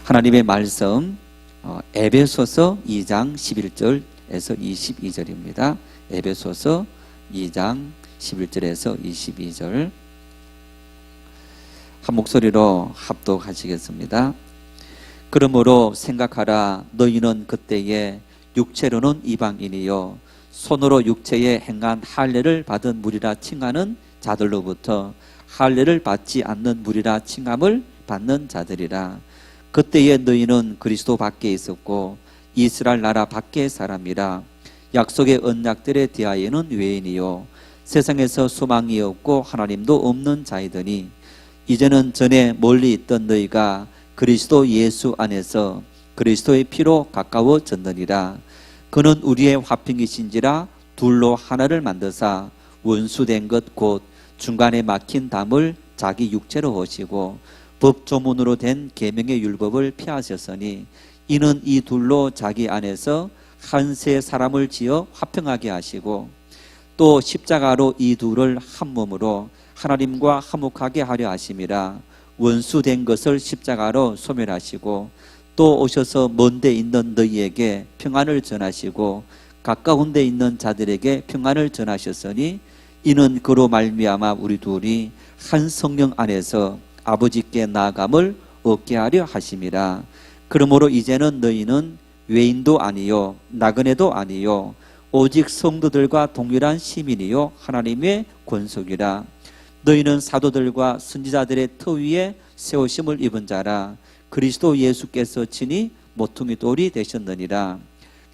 하나님의 말씀 에베소서 2장 11절에서 22절입니다. 에베소서 2장 11절에서 22절 한 목소리로 합독하시겠습니다. 그러므로 생각하라. 너희는 그때에 육체로는 이방인이요 손으로 육체에 행한 할례를 받은 무리라 칭하는 자들로부터 할례를 받지 않는 무리라 칭함을 받는 자들이라. 그때에 너희는 그리스도 밖에 있었고 이스라엘 나라 밖의 사람이라. 약속의 언약들에 대하여는 외인이요 세상에서 소망이 없고 하나님도 없는 자이더니 이제는 전에 멀리 있던 너희가 그리스도 예수 안에서 그리스도의 피로 가까워졌느니라. 그는 우리의 화평이신지라 둘로 하나를 만드사 원수된 것 곧 중간에 막힌 담을 자기 육체로 오시고 법조문으로 된 계명의 율법을 피하셨으니 이는 이 둘로 자기 안에서 한 세 사람을 지어 화평하게 하시고 또 십자가로 이 둘을 한 몸으로 하나님과 화목하게 하려 하심이라. 원수된 것을 십자가로 소멸하시고 또 오셔서 먼 데 있는 너희에게 평안을 전하시고 가까운 데 있는 자들에게 평안을 전하셨으니 이는 그로 말미암아 우리 둘이 한 성령 안에서 아버지께 나아감을 얻게 하려 하심이라. 그러므로 이제는 너희는 외인도 아니요 나그네도 아니요 오직 성도들과 동일한 시민이요 하나님의 권속이라. 너희는 사도들과 선지자들의 터 위에 세우심을 입은 자라. 그리스도 예수께서 친히 모퉁이 돌이 되셨느니라.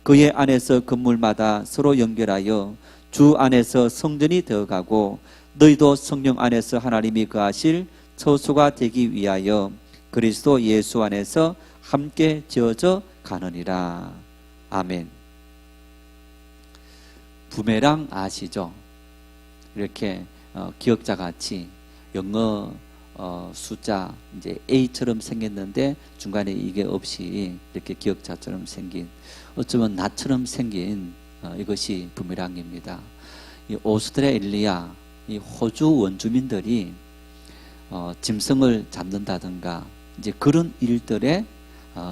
그의 안에서 건물마다 서로 연결하여 주 안에서 성전이 되어가고 너희도 성령 안에서 하나님이 거하실 처소가 되기 위하여 그리스도 예수 안에서 함께 지어져 가느니라. 아멘. 부메랑 아시죠? 이렇게 기억자 같이 영어 숫자 이제 A처럼 생겼는데 중간에 이게 없이 이렇게 기억자처럼 생긴 어쩌면 나처럼 생긴 이것이 부메랑입니다. 이 오스트레일리아 이 호주 원주민들이 짐승을 잡는다든가 이제 그런 일들에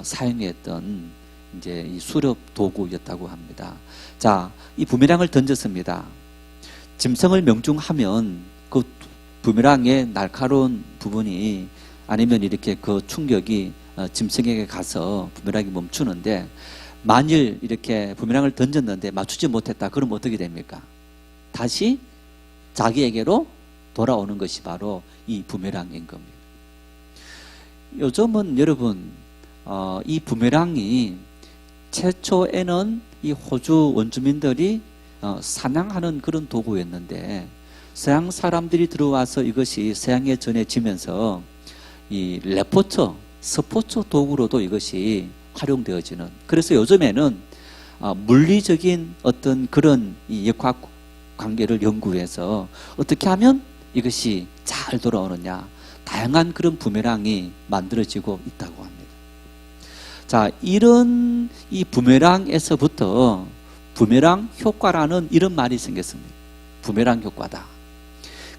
사용했던 이제 이 수렵 도구였다고 합니다. 자, 이 부메랑을 던졌습니다. 짐승을 명중하면 그 부메랑의 날카로운 부분이 아니면 이렇게 그 충격이 짐승에게 가서 부메랑이 멈추는데 만일 이렇게 부메랑을 던졌는데 맞추지 못했다 그러면 어떻게 됩니까? 다시 자기에게로 돌아오는 것이 바로 이 부메랑인 겁니다. 요즘은 여러분 이 부메랑이 최초에는 이 호주 원주민들이 사냥하는 그런 도구였는데 서양 사람들이 들어와서 이것이 서양에 전해지면서 이 레포처, 스포츠 도구로도 이것이 활용되어지는. 그래서 요즘에는 물리적인 어떤 그런 이 역학 관계를 연구해서 어떻게 하면 이것이 잘 돌아오느냐 다양한 그런 부메랑이 만들어지고 있다고 합니다. 자, 이런 이 부메랑에서부터 부메랑 효과라는 이런 말이 생겼습니다. 부메랑 효과다.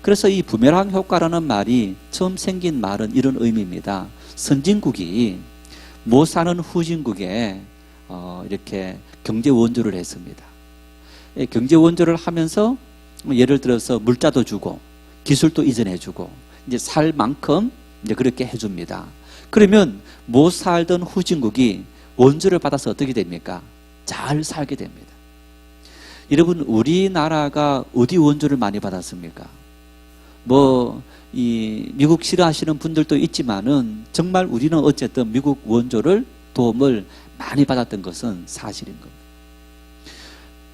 그래서 이 부메랑 효과라는 말이 처음 생긴 말은 이런 의미입니다. 선진국이 못 사는 후진국에 이렇게 경제 원조를 했습니다. 경제 원조를 하면서 예를 들어서 물자도 주고 기술도 이전해주고 이제 살 만큼 이제 그렇게 해줍니다. 그러면 못 살던 후진국이 원조를 받아서 어떻게 됩니까? 잘 살게 됩니다. 여러분, 우리나라가 어디 원조를 많이 받았습니까? 이 미국 싫어하시는 분들도 있지만은 정말 우리는 어쨌든 미국 원조를 도움을 많이 받았던 것은 사실인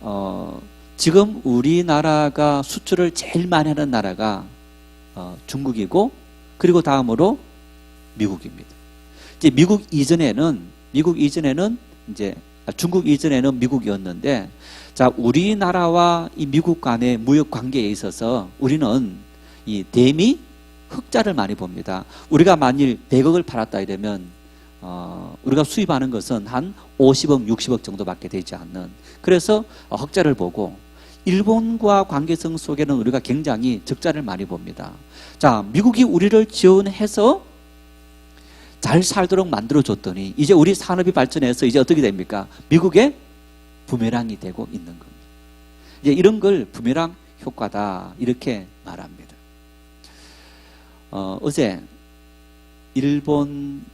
겁니다. 지금 우리나라가 수출을 제일 많이 하는 나라가 중국이고 그리고 다음으로 미국입니다. 이제 중국 이전에는 미국이었는데 자, 우리나라와 이 미국 간의 무역 관계에 있어서 우리는 이 대미 흑자를 많이 봅니다. 우리가 만일 100억을 팔았다 이러면 우리가 수입하는 것은 한 50억, 60억 정도밖에 되지 않는. 그래서 흑자를 보고 일본과 관계성 속에는 우리가 굉장히 적자를 많이 봅니다. 자, 미국이 우리를 지원해서 잘 살도록 만들어줬더니 이제 우리 산업이 발전해서 이제 어떻게 됩니까? 미국의 부메랑이 되고 있는 겁니다. 이제 이런 걸 부메랑 효과다 이렇게 말합니다. 어제 일본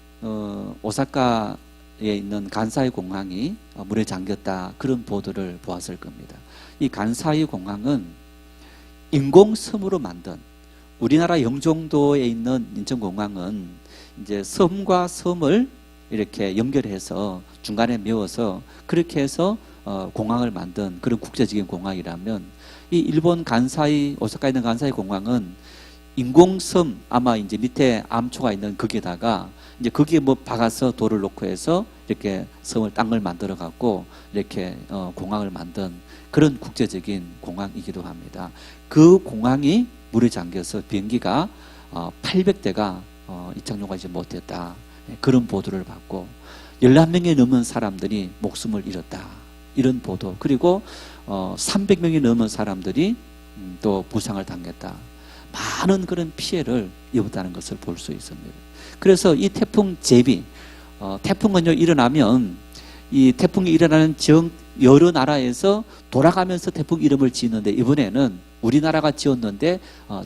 오사카에 있는 간사이 공항이 물에 잠겼다 그런 보도를 보았을 겁니다. 이 간사이 공항은 인공섬으로 만든 우리나라 영종도에 있는 인천공항은 이제 섬과 섬을 이렇게 연결해서 중간에 메워서 그렇게 해서 공항을 만든 그런 국제적인 공항이라면 이 일본 간사이 오사카에 있는 간사이 공항은 인공섬 아마 이제 밑에 암초가 있는 거기에다가 이제 거기에 뭐 박아서 돌을 놓고 해서 이렇게 섬을 땅을 만들어 갖고 이렇게 공항을 만든 그런 국제적인 공항이기도 합니다. 그 공항이 물에 잠겨서 비행기가 800대가 이착륙하지 못했다. 그런 보도를 받고 11명이 넘은 사람들이 목숨을 잃었다. 이런 보도. 그리고 300명이 넘은 사람들이 또 부상을 당했다. 많은 그런 피해를 입었다는 것을 볼 수 있습니다. 그래서 이 태풍 제비, 태풍은요 일어나면 이 태풍이 일어나는 지역 여러 나라에서 돌아가면서 태풍 이름을 지었는데 이번에는 우리나라가 지었는데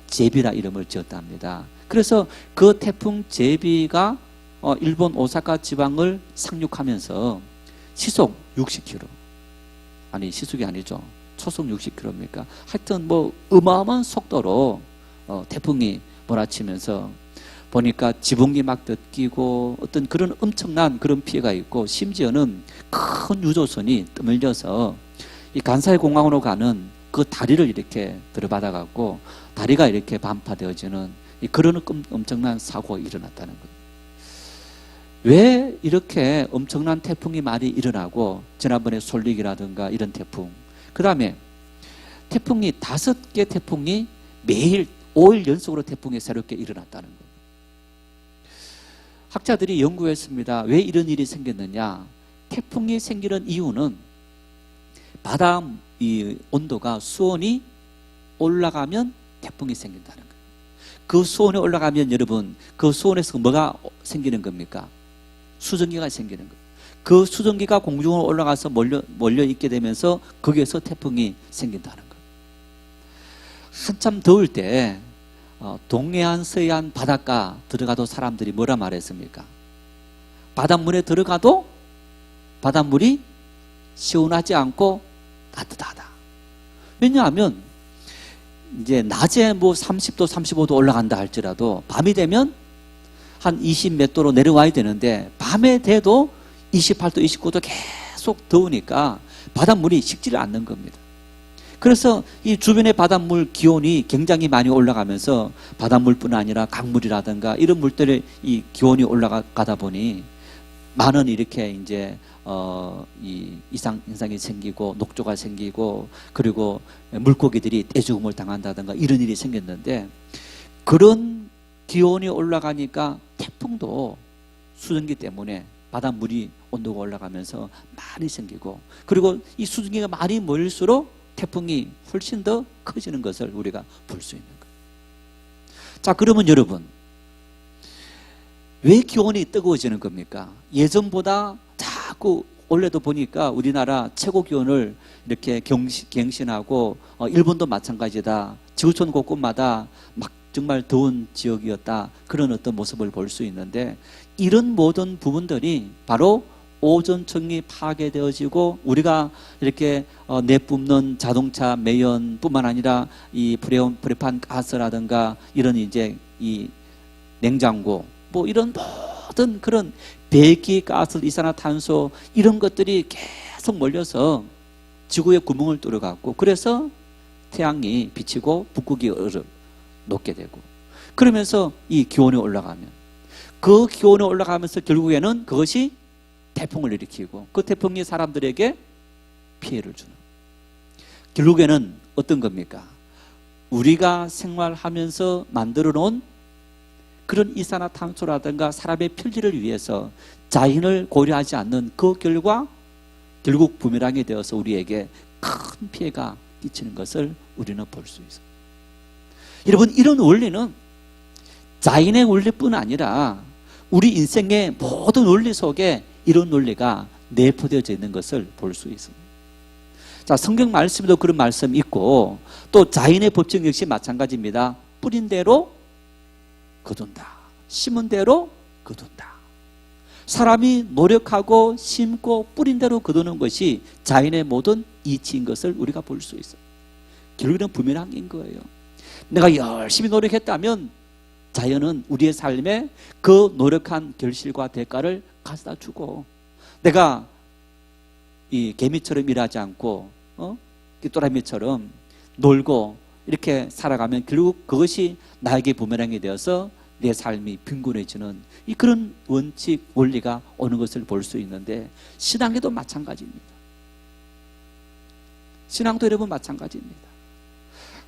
제비라 이름을 지었답니다. 그래서 그 태풍 제비가 일본 오사카 지방을 상륙하면서 시속 60km 아니 시속이 아니죠. 초속 60km입니까? 하여튼 뭐 어마어마한 속도로 태풍이 몰아치면서 보니까 지붕이 막 뜯기고 어떤 그런 엄청난 그런 피해가 있고 심지어는 큰 유조선이 떠밀려서 이 간사이 공항으로 가는 그 다리를 이렇게 들어받아 갖고 다리가 이렇게 반파되어지는 그런 엄청난 사고가 일어났다는 거예요. 왜 이렇게 엄청난 태풍이 많이 일어나고 지난번에 솔릭이라든가 이런 태풍 그 다음에 태풍이 5개 태풍이 매일 5일 연속으로 태풍이 새롭게 일어났다는 거예요. 학자들이 연구했습니다. 왜 이런 일이 생겼느냐. 태풍이 생기는 이유는 바다 이 온도가 수온이 올라가면 태풍이 생긴다는 거예요. 그 수온이 올라가면 여러분 그 수온에서 뭐가 생기는 겁니까? 수증기가 생기는 거예요. 그 수증기가 공중으로 올라가서 몰려 있게 되면서 거기에서 태풍이 생긴다는 거예요. 한참 더울 때 동해안 서해안 바닷가 들어가도 사람들이 뭐라 말했습니까? 바닷물에 들어가도 바닷물이 시원하지 않고 따뜻하다. 왜냐하면 이제 낮에 뭐 30도 35도 올라간다 할지라도 밤이 되면 한 20 몇 도로 내려와야 되는데 밤에 돼도 28도 29도 계속 더우니까 바닷물이 식지를 않는 겁니다. 그래서 이 주변의 바닷물 기온이 굉장히 많이 올라가면서 바닷물뿐 아니라 강물이라든가 이런 물들의 이 기온이 올라가다 보니 많은 이렇게 이제 이 이상이 생기고 녹조가 생기고 그리고 물고기들이 떼죽음을 당한다든가 이런 일이 생겼는데 그런 기온이 올라가니까 태풍도 수증기 때문에 바닷물이 온도가 올라가면서 많이 생기고 그리고 이 수증기가 많이 모일수록 태풍이 훨씬 더 커지는 것을 우리가 볼 수 있는 거예요. 자, 그러면 여러분 왜 기온이 뜨거워지는 겁니까? 예전보다 자꾸 올해도 보니까 우리나라 최고 기온을 이렇게 갱신하고 일본도 마찬가지다. 지구촌 곳곳마다 막 정말 더운 지역이었다. 그런 어떤 모습을 볼 수 있는데 이런 모든 부분들이 바로 오존층이 파괴되어지고 우리가 이렇게 내뿜는 자동차 매연뿐만 아니라 이 프레판 가스라든가 이런 이제 이 냉장고 뭐 이런 모든 그런 배기 가스, 이산화탄소 이런 것들이 계속 몰려서 지구의 구멍을 뚫어갖고 그래서 태양이 비치고 북극이 녹게 되고 그러면서 이 기온이 올라가면 그 기온이 올라가면서 결국에는 그것이 태풍을 일으키고 그 태풍이 사람들에게 피해를 주는 결국에는 어떤 겁니까? 우리가 생활하면서 만들어 놓은 그런 이산화탄소라든가 사람의 편리를 위해서 자연을 고려하지 않는 그 결과 결국 부메랑이 되어서 우리에게 큰 피해가 끼치는 것을 우리는 볼 수 있습니다. 여러분 이런 원리는 자연의 원리뿐 아니라 우리 인생의 모든 논리 속에 이런 논리가 내포되어져 있는 것을 볼 수 있습니다. 자, 성경 말씀에도 그런 말씀이 있고 또 자연의 법칙 역시 마찬가지입니다. 뿌린 대로 거둔다. 심은 대로 거둔다. 사람이 노력하고 심고 뿌린 대로 거두는 것이 자연의 모든 이치인 것을 우리가 볼 수 있어요. 결국에는 부메랑인 거예요. 내가 열심히 노력했다면 자연은 우리의 삶에 그 노력한 결실과 대가를 가져다 주고, 내가 이 개미처럼 일하지 않고 또라미처럼 놀고 이렇게 살아가면 결국 그것이 나에게 부메랑이 되어서 내 삶이 빈곤해지는 이 그런 원칙 원리가 오는 것을 볼 수 있는데, 신앙에도 마찬가지입니다. 신앙도 여러분 마찬가지입니다.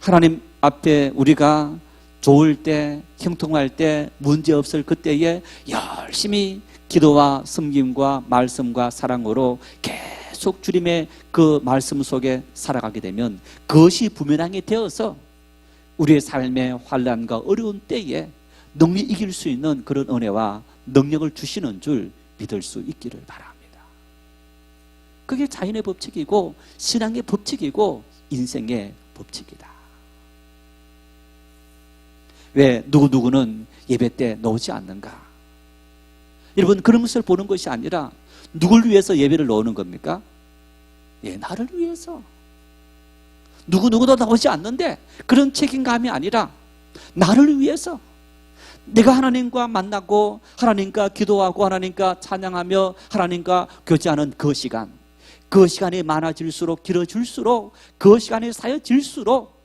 하나님 앞에 우리가 좋을 때, 형통할 때, 문제 없을 그때에 열심히 기도와 섬김과 말씀과 사랑으로 계속 주님의 그 말씀 속에 살아가게 되면 그것이 부메랑이 되어서 우리의 삶의 환난과 어려운 때에 능히 이길 수 있는 그런 은혜와 능력을 주시는 줄 믿을 수 있기를 바랍니다. 그게 자연의 법칙이고 신앙의 법칙이고 인생의 법칙이다. 왜 누구누구는 예배 때 나오지 않는가? 여러분, 그런 것을 보는 것이 아니라 누굴 위해서 예배를 나오는 겁니까? 예, 나를 위해서. 누구누구도 나오지 않는데 그런 책임감이 아니라 나를 위해서, 내가 하나님과 만나고 하나님과 기도하고 하나님과 찬양하며 하나님과 교제하는 그 시간, 그 시간이 많아질수록 길어질수록 그 시간이 쌓여질수록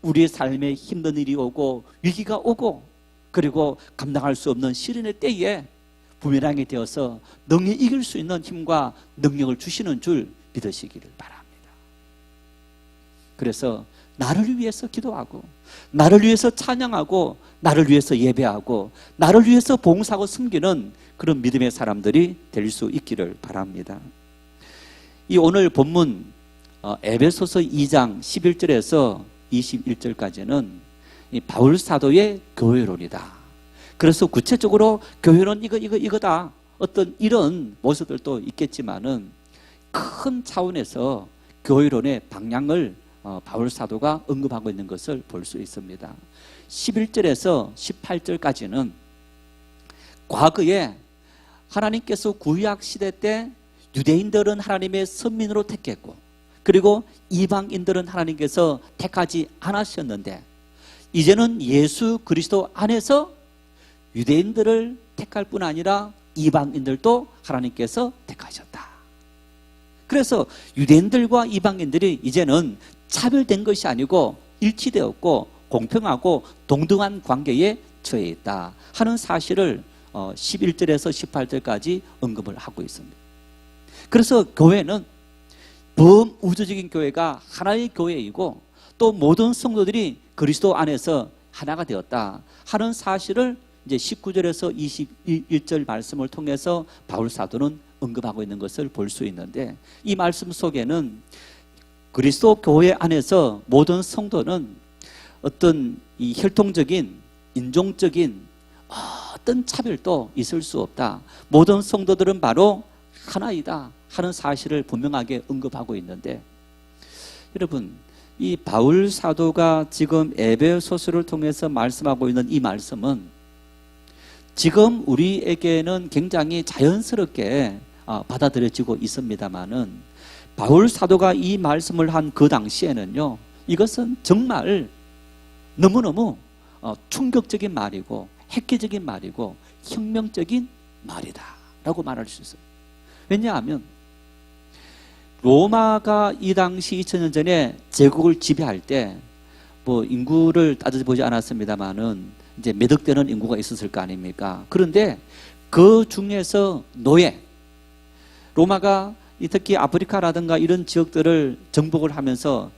우리의 삶에 힘든 일이 오고 위기가 오고 그리고 감당할 수 없는 시련의 때에 부메랑이 되어서 능히 이길 수 있는 힘과 능력을 주시는 줄 믿으시기를 바랍니다. 그래서 나를 위해서 기도하고 나를 위해서 찬양하고 나를 위해서 예배하고 나를 위해서 봉사하고 섬기는 그런 믿음의 사람들이 될 수 있기를 바랍니다. 이 오늘 본문 에베소서 2장 11절에서 21절까지는 이 바울 사도의 교회론이다. 그래서 구체적으로 교회론 이거다. 어떤 이런 모습들도 있겠지만은 큰 차원에서 교회론의 방향을 바울 사도가 언급하고 있는 것을 볼 수 있습니다. 11절에서 18절까지는 과거에 하나님께서 구약 시대 때 유대인들은 하나님의 선민으로 택했고 그리고 이방인들은 하나님께서 택하지 않으셨는데, 이제는 예수 그리스도 안에서 유대인들을 택할 뿐 아니라 이방인들도 하나님께서 택하셨다. 그래서 유대인들과 이방인들이 이제는 차별된 것이 아니고 일치되었고 공평하고 동등한 관계에 처해 있다 하는 사실을 11절에서 18절까지 언급을 하고 있습니다. 그래서 교회는 범우주적인 교회가 하나의 교회이고 또 모든 성도들이 그리스도 안에서 하나가 되었다 하는 사실을 이제 19절에서 21절 말씀을 통해서 바울 사도는 언급하고 있는 것을 볼 수 있는데, 이 말씀 속에는 그리스도 교회 안에서 모든 성도는 어떤 이 혈통적인 인종적인 어떤 차별도 있을 수 없다, 모든 성도들은 바로 하나이다 하는 사실을 분명하게 언급하고 있는데, 여러분, 이 바울 사도가 지금 에베소서를 통해서 말씀하고 있는 이 말씀은 지금 우리에게는 굉장히 자연스럽게 받아들여지고 있습니다만은, 바울 사도가 이 말씀을 한 그 당시에는요, 이것은 정말 너무너무 충격적인 말이고 획기적인 말이고 혁명적인 말이다 라고 말할 수 있어요. 왜냐하면 로마가 이 당시 2000년 전에 제국을 지배할 때 뭐 인구를 따져보지 않았습니다만은 이제 몇 억 되는 인구가 있었을 거 아닙니까? 그런데 그 중에서 로마가 특히 아프리카라든가 이런 지역들을 정복을 하면서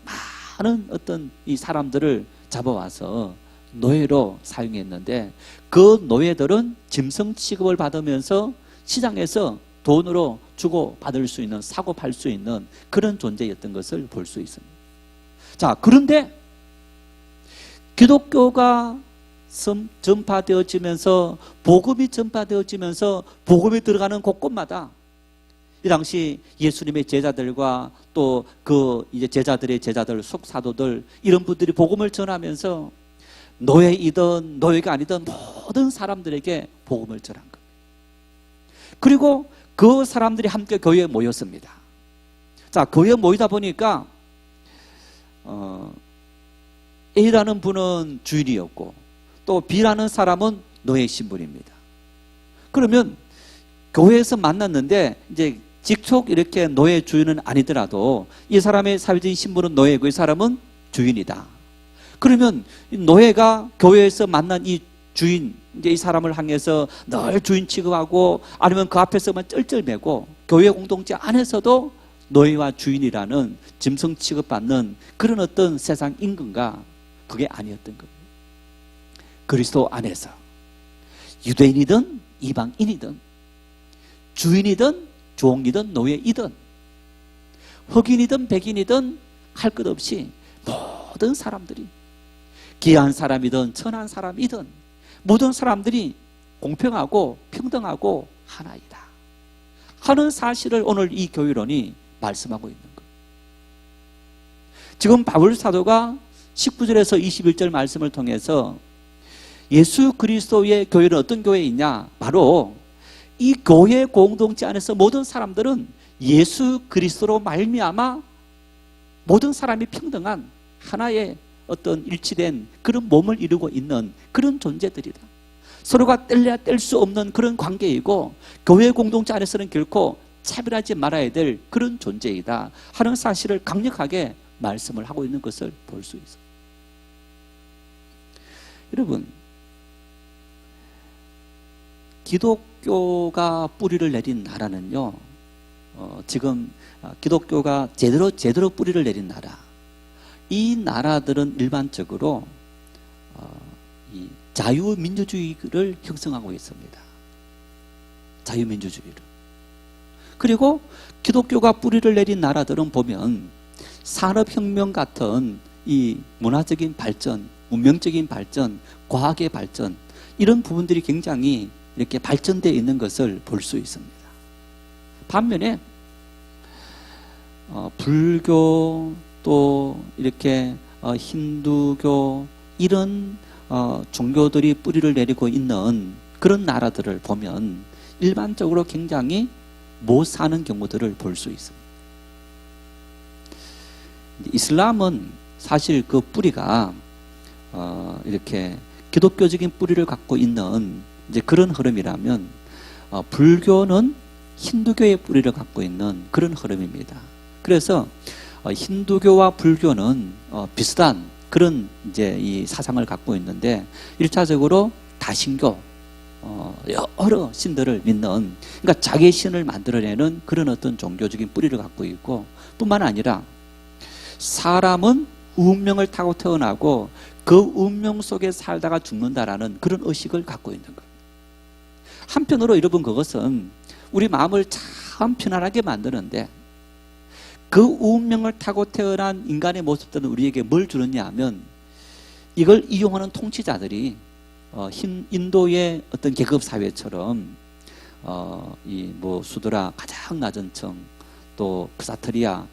많은 어떤 이 사람들을 잡아와서 노예로 사용했는데, 그 노예들은 짐승 취급을 받으면서 시장에서 돈으로 주고 받을 수 있는, 사고 팔 수 있는 그런 존재였던 것을 볼 수 있습니다. 자, 그런데 기독교가 전파되어지면서 복음이 전파되어지면서 복음이 들어가는 곳곳마다 이 당시 예수님의 제자들과 또 그 이제 제자들의 제자들, 속사도들 이런 분들이 복음을 전하면서 노예이든 노예가 아니든 모든 사람들에게 복음을 전한 거예요. 그리고 그 사람들이 함께 교회에 모였습니다. 자, 교회에 모이다 보니까 A라는 분은 주인이었고 또 B라는 사람은 노예 신분입니다. 그러면 교회에서 만났는데 이제 직속 이렇게 노예 주인은 아니더라도 이 사람의 사회적인 신분은 노예고 이 사람은 주인이다. 그러면 노예가 교회에서 만난 이 주인, 이제 이 사람을 향해서 늘 주인 취급하고 아니면 그 앞에서만 쩔쩔매고 교회 공동체 안에서도 노예와 주인이라는 짐승 취급받는 그런 어떤 세상 임금과 그게 아니었던 겁니다. 그리스도 안에서 유대인이든 이방인이든 주인이든 종이든 노예이든 흑인이든 백인이든 할 것 없이 모든 사람들이 귀한 사람이든 천한 사람이든 모든 사람들이 공평하고 평등하고 하나이다 하는 사실을 오늘 이 교회론이 말씀하고 있는 것. 지금 바울 사도가 19절에서 21절 말씀을 통해서 예수 그리스도의 교회는 어떤 교회이냐, 바로 이 교회 공동체 안에서 모든 사람들은 예수 그리스도로 말미암아 모든 사람이 평등한 하나의 어떤 일치된 그런 몸을 이루고 있는 그런 존재들이다. 서로가 뗄래야 뗄 수 없는 그런 관계이고 교회 공동체 안에서는 결코 차별하지 말아야 될 그런 존재이다 하는 사실을 강력하게 말씀을 하고 있는 것을 볼 수 있습니다. 여러분, 기독교가 뿌리를 내린 나라는요, 지금 기독교가 제대로 뿌리를 내린 나라, 이 나라들은 일반적으로 이 자유민주주의를 형성하고 있습니다. 자유민주주의를. 그리고 기독교가 뿌리를 내린 나라들은 보면 산업혁명 같은 이 문화적인 발전, 문명적인 발전, 과학의 발전 이런 부분들이 굉장히 이렇게 발전되어 있는 것을 볼 수 있습니다. 반면에 불교 또 이렇게 힌두교 이런 종교들이 뿌리를 내리고 있는 그런 나라들을 보면 일반적으로 굉장히 못 사는 경우들을 볼 수 있습니다. 이슬람은 사실 그 뿌리가 이렇게 기독교적인 뿌리를 갖고 있는 이제 그런 흐름이라면 불교는 힌두교의 뿌리를 갖고 있는 그런 흐름입니다. 그래서 힌두교와 불교는 비슷한 그런 이제 이 사상을 갖고 있는데 1차적으로 다신교 여러 신들을 믿는, 그러니까 자기의 신을 만들어내는 그런 어떤 종교적인 뿌리를 갖고 있고, 뿐만 아니라 사람은 운명을 타고 태어나고 그 운명 속에 살다가 죽는다라는 그런 의식을 갖고 있는 것. 한편으로 여러분, 그것은 우리 마음을 참 편안하게 만드는데 그 운명을 타고 태어난 인간의 모습들은 우리에게 뭘 주느냐 하면, 이걸 이용하는 통치자들이 인도의 어떤 계급 사회처럼 이 뭐 수드라 가장 낮은 층, 또 크사트리아,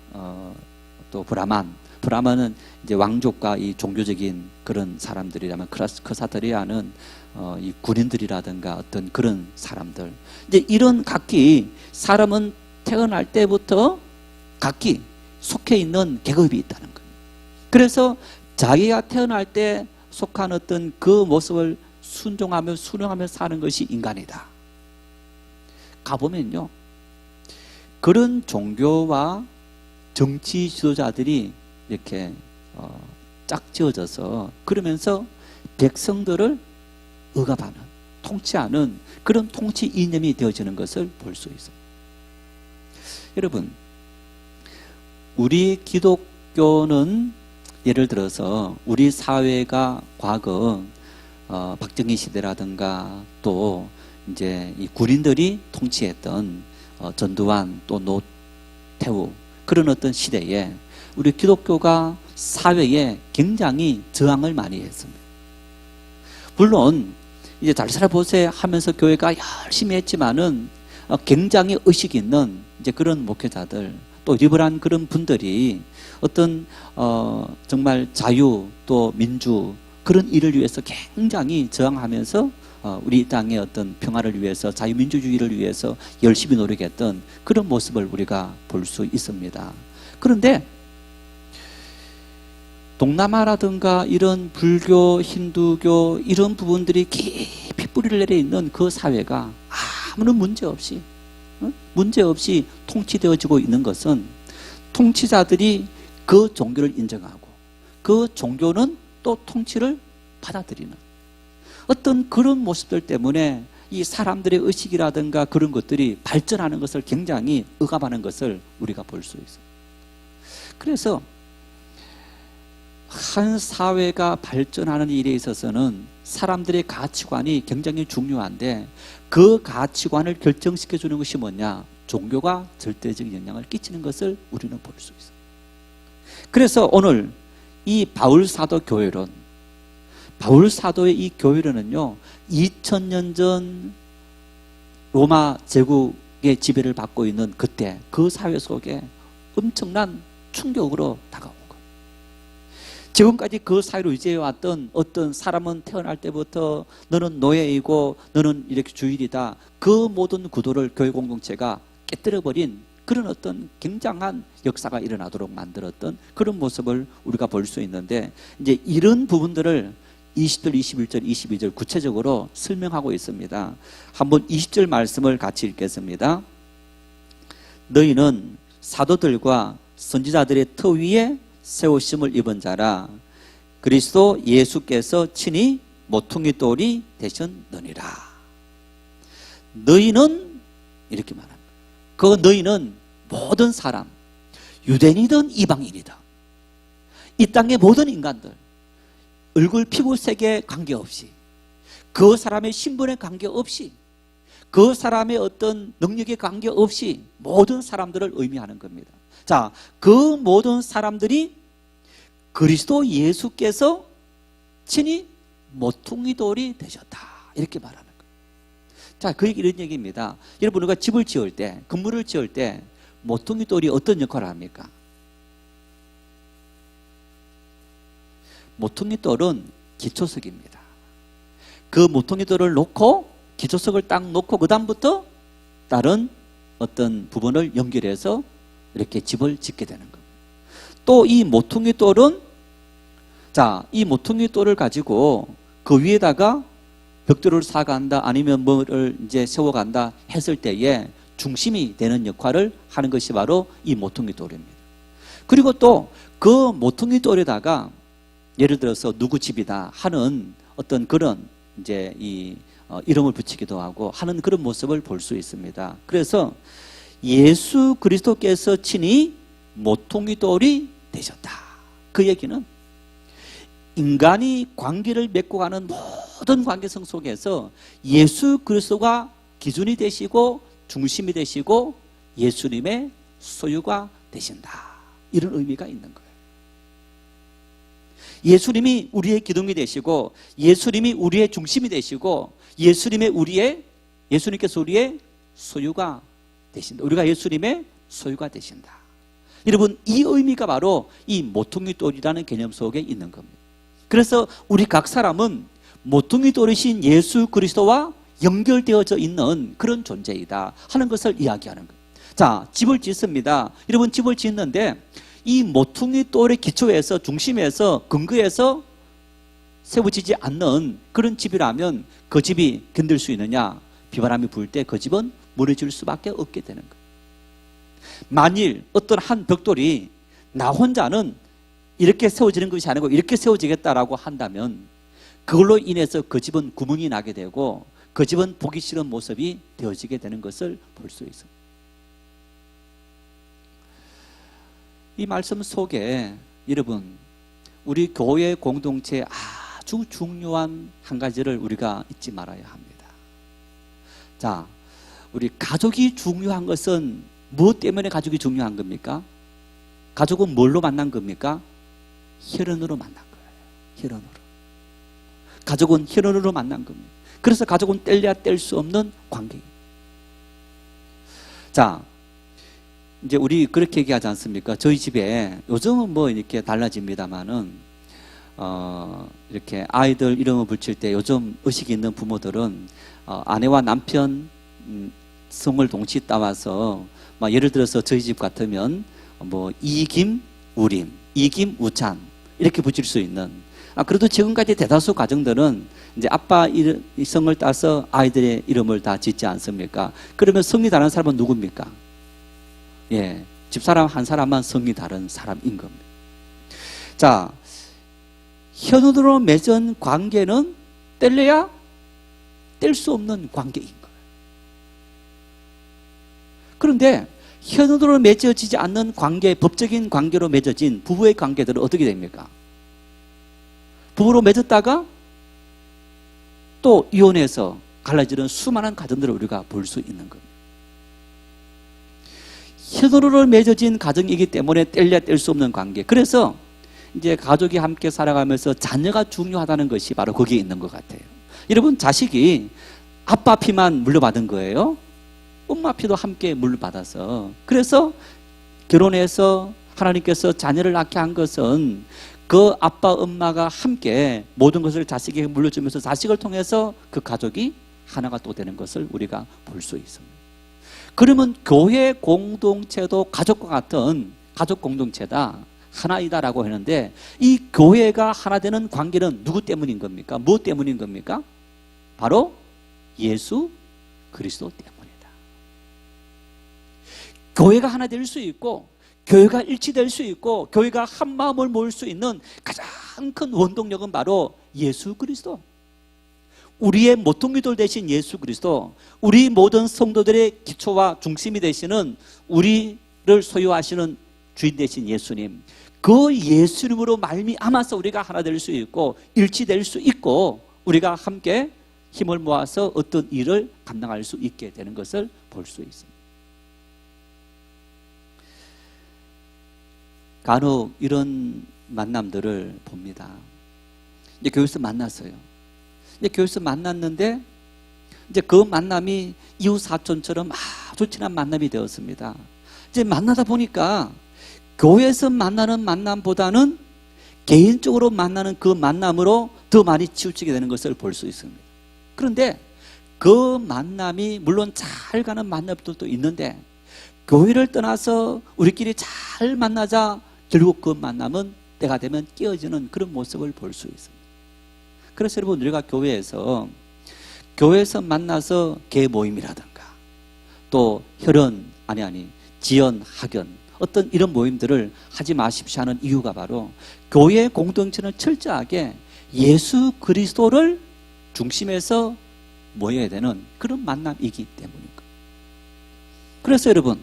또 브라만은 이제 왕족과 이 종교적인 그런 사람들이라면 크사트리아는 이 군인들이라든가 어떤 그런 사람들, 이제 이런 각기 사람은 태어날 때부터 각기 속해 있는 계급이 있다는 거예요. 그래서 자기가 태어날 때 속한 어떤 그 모습을 순종하며 순응하며 사는 것이 인간이다. 가보면요, 그런 종교와 정치 지도자들이 이렇게 짝지어져서 그러면서 백성들을 억압하는, 통치하는 그런 통치 이념이 되어지는 것을 볼 수 있습니다. 여러분, 우리 기독교는 예를 들어서 우리 사회가 과거 박정희 시대라든가 또 이제 이 군인들이 통치했던 전두환 또 노태우 그런 어떤 시대에 우리 기독교가 사회에 굉장히 저항을 많이 했습니다. 물론 이제 잘 살아보세요 하면서 교회가 열심히 했지만은 굉장히 의식 있는 이제 그런 목회자들, 또 리버한 그런 분들이 어떤 정말 자유 또 민주 그런 일을 위해서 굉장히 저항하면서 우리 땅의 어떤 평화를 위해서, 자유민주주의를 위해서 열심히 노력했던 그런 모습을 우리가 볼 수 있습니다. 그런데 동남아라든가 이런 불교, 힌두교 이런 부분들이 깊이 뿌리를 내려 있는 그 사회가 아무런 문제 없이 통치되어지고 있는 것은 통치자들이 그 종교를 인정하고 그 종교는 또 통치를 받아들이는 어떤 그런 모습들 때문에 이 사람들의 의식이라든가 그런 것들이 발전하는 것을 굉장히 억압하는 것을 우리가 볼 수 있어요. 그래서 한 사회가 발전하는 일에 있어서는 사람들의 가치관이 굉장히 중요한데 그 가치관을 결정시켜주는 것이 뭐냐? 종교가 절대적인 영향을 끼치는 것을 우리는 볼 수 있어요. 그래서 오늘 이 바울사도 교회론, 바울사도의 이 교회론은요 2000년 전 로마 제국의 지배를 받고 있는 그때 그 사회 속에 엄청난 충격으로 다가온 거예요. 지금까지 그 사회로 유지해왔던 어떤 사람은 태어날 때부터 너는 노예이고 너는 이렇게 주일이다, 그 모든 구도를 교회 공동체가 깨뜨려버린 그런 어떤 굉장한 역사가 일어나도록 만들었던 그런 모습을 우리가 볼 수 있는데, 이제 이런 부분들을 20절, 21절, 22절 구체적으로 설명하고 있습니다. 한번 20절 말씀을 같이 읽겠습니다. 너희는 사도들과 선지자들의 터 위에 세우심을 입은 자라. 그리스도 예수께서 친히 모퉁이 돌이 되셨느니라. 너희는 이렇게 말합니다. 그 너희는 모든 사람, 유대인이든 이방인이든 이 땅의 모든 인간들, 얼굴 피부색에 관계없이, 그 사람의 신분에 관계없이, 그 사람의 어떤 능력에 관계없이 모든 사람들을 의미하는 겁니다. 자, 그 모든 사람들이 그리스도 예수께서 친히 모퉁이 돌이 되셨다, 이렇게 말하는 거예요. 자, 그 얘기 이런 얘기입니다. 여러분, 우리가 집을 지을 때, 건물을 지을 때 모퉁이 돌이 어떤 역할을 합니까? 모퉁이 돌은 기초석입니다. 그 모퉁이 돌을 놓고 기초석을 딱 놓고 그 다음부터 다른 어떤 부분을 연결해서 이렇게 집을 짓게 되는 겁니다. 또 이 모퉁이 돌은, 자, 이 모퉁이 돌을 가지고 그 위에다가 벽돌을 쌓아간다 아니면 뭐를 이제 세워간다 했을 때에 중심이 되는 역할을 하는 것이 바로 이 모퉁이 돌입니다. 그리고 또 그 모퉁이 돌에다가 예를 들어서 누구 집이다 하는 어떤 그런 이제 이름을 붙이기도 하고 하는 그런 모습을 볼 수 있습니다. 그래서 예수 그리스도께서 친히 모퉁이 돌이 되셨다. 그 얘기는 인간이 관계를 맺고 가는 모든 관계성 속에서 예수 그리스도가 기준이 되시고 중심이 되시고 예수님의 소유가 되신다, 이런 의미가 있는 거예요. 예수님이 우리의 기둥이 되시고 예수님이 우리의 중심이 되시고 예수님께서 우리의 소유가 되신다. 우리가 예수님의 소유가 되신다. 여러분, 이 의미가 바로 이 모퉁이 돌이라는 개념 속에 있는 겁니다. 그래서 우리 각 사람은 모퉁이 돌이신 예수 그리스도와 연결되어져 있는 그런 존재이다 하는 것을 이야기하는 거예요. 자, 집을 짓습니다. 여러분, 집을 짓는데 이 모퉁이 돌의 기초에서, 중심에서, 근거에서 세워지지 않는 그런 집이라면 그 집이 견딜 수 있느냐? 비바람이 불 때 그 집은 무너질 수밖에 없게 되는 거예요. 만일 어떤 한 벽돌이 나 혼자는 이렇게 세워지는 것이 아니고 이렇게 세워지겠다라고 한다면 그걸로 인해서 그 집은 구멍이 나게 되고 그 집은 보기 싫은 모습이 되어지게 되는 것을 볼 수 있습니다. 이 말씀 속에 여러분, 우리 교회 공동체에 아주 중요한 한 가지를 우리가 잊지 말아야 합니다. 자, 우리 가족이 중요한 것은 무엇 때문에 가족이 중요한 겁니까? 가족은 뭘로 만난 겁니까? 혈연으로 만난 거예요. 혈연으로. 가족은 혈연으로 만난 겁니다. 그래서 가족은 뗄래야 뗄 수 없는 관계예요. 자, 이제 우리 그렇게 얘기하지 않습니까? 저희 집에 요즘은 뭐 이렇게 달라집니다만은 이렇게 아이들 이름을 붙일 때 요즘 의식이 있는 부모들은 아내와 남편 성을 동시에 따와서 막 예를 들어서 저희 집 같으면 뭐 이김 우림, 이김 우찬 이렇게 붙일 수 있는. 그래도 지금까지 대다수 가정들은 이제 아빠 성을 따서 아이들의 이름을 다 짓지 않습니까? 그러면 성이 다른 사람은 누굽니까? 예, 집사람 한 사람만 성이 다른 사람인 겁니다. 자, 현우로 맺은 관계는 뗄래야 뗄 수 없는 관계인 거예요. 그런데 현우로 맺어지지 않는 관계, 법적인 관계로 맺어진 부부의 관계들은 어떻게 됩니까? 부부로 맺었다가 또 이혼해서 갈라지는 수많은 가정들을 우리가 볼 수 있는 겁니다. 현우로 맺어진 가정이기 때문에 뗄래야 뗄 수 없는 관계. 그래서 이제 가족이 함께 살아가면서 자녀가 중요하다는 것이 바로 거기에 있는 것 같아요. 여러분, 자식이 아빠 피만 물려받은 거예요? 엄마 피도 함께 물려받아서. 그래서 결혼해서 하나님께서 자녀를 낳게 한 것은 그 아빠 엄마가 함께 모든 것을 자식에게 물려주면서 자식을 통해서 그 가족이 하나가 또 되는 것을 우리가 볼 수 있습니다. 그러면 교회 공동체도 가족과 같은 가족 공동체다, 하나이다라고 하는데, 이 교회가 하나 되는 관계는 누구 때문인 겁니까? 무엇 때문인 겁니까? 바로 예수 그리스도 때문이다. 교회가 하나 될 수 있고, 교회가 일치될 수 있고, 교회가 한 마음을 모을 수 있는 가장 큰 원동력은 바로 예수 그리스도. 우리의 모퉁이돌 되신 예수 그리스도, 우리 모든 성도들의 기초와 중심이 되시는, 우리를 소유하시는 주인 되신 예수님, 그 예수님으로 말미암아서 우리가 하나 될 수 있고 일치될 수 있고 우리가 함께 힘을 모아서 어떤 일을 감당할 수 있게 되는 것을 볼 수 있습니다. 간혹 이런 만남들을 봅니다. 이제 교회에서 만났어요. 이제 교회에서 만났는데 이제 그 만남이 이웃 사촌처럼 아주 친한 만남이 되었습니다. 이제 만나다 보니까 교회에서 만나는 만남보다는 개인적으로 만나는 그 만남으로 더 많이 치우치게 되는 것을 볼 수 있습니다. 그런데 그 만남이 물론 잘 가는 만남들도 있는데, 교회를 떠나서 우리끼리 잘 만나자 결국 그 만남은 때가 되면 깨어지는 그런 모습을 볼 수 있습니다. 그래서 여러분, 우리가 교회에서 만나서 개모임이라든가 또 혈연, 지연, 학연, 어떤 이런 모임들을 하지 마십시오 하는 이유가 바로 교회 공동체는 철저하게 예수 그리스도를 중심에서 모여야 되는 그런 만남이기 때문입니다. 그래서 여러분,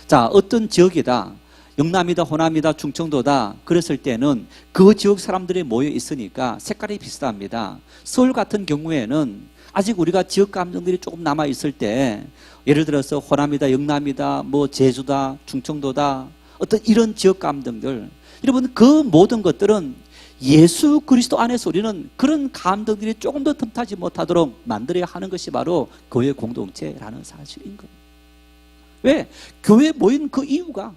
자, 어떤 지역이다, 영남이다, 호남이다, 충청도다 그랬을 때는 그 지역 사람들이 모여 있으니까 색깔이 비슷합니다. 서울 같은 경우에는 아직 우리가 지역 감정들이 조금 남아 있을 때, 예를 들어서 호남이다, 영남이다, 뭐 제주다, 충청도다, 어떤 이런 지역 감정들, 여러분, 그 모든 것들은 예수 그리스도 안에서 우리는 그런 감정들이 조금 더 틈타지 못하도록 만들어야 하는 것이 바로 교회 공동체라는 사실인 겁니다. 왜? 교회에 모인 그 이유가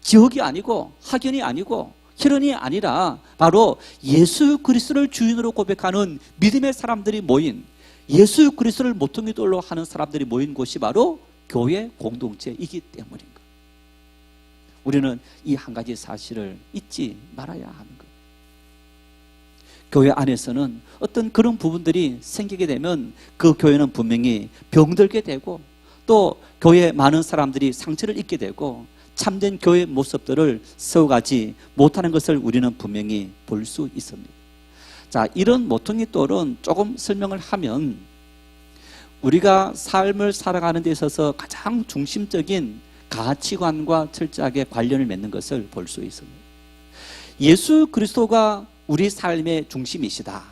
지역이 아니고 학연이 아니고 혈연이 아니라 바로 예수 그리스도를 주인으로 고백하는 믿음의 사람들이 모인, 예수 그리스도를 모퉁이돌로 하는 사람들이 모인 곳이 바로 교회 공동체이기 때문인 것. 우리는 이 한 가지 사실을 잊지 말아야 하는 것. 교회 안에서는 어떤 그런 부분들이 생기게 되면 그 교회는 분명히 병들게 되고, 또 교회에 많은 사람들이 상처를 입게 되고 참된 교회의 모습들을 세워가지 못하는 것을 우리는 분명히 볼 수 있습니다. 자, 이런 모퉁이돌은 조금 설명을 하면, 우리가 삶을 살아가는 데 있어서 가장 중심적인 가치관과 철저하게 관련을 맺는 것을 볼 수 있습니다. 예수 그리스도가 우리 삶의 중심이시다,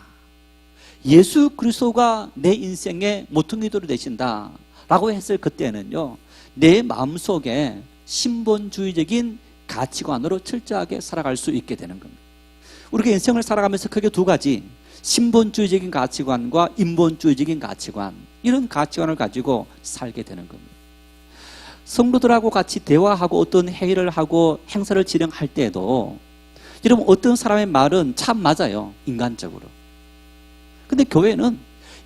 예수 그리스도가 내 인생의 모퉁이돌이 되신다 라고 했을 그때는요, 내 마음속에 신본주의적인 가치관으로 철저하게 살아갈 수 있게 되는 겁니다. 우리가 인생을 살아가면서 크게 두 가지, 신본주의적인 가치관과 인본주의적인 가치관, 이런 가치관을 가지고 살게 되는 겁니다. 성도들하고 같이 대화하고 어떤 회의를 하고 행사를 진행할 때에도 여러분 어떤 사람의 말은 참 맞아요. 인간적으로. 근데 교회는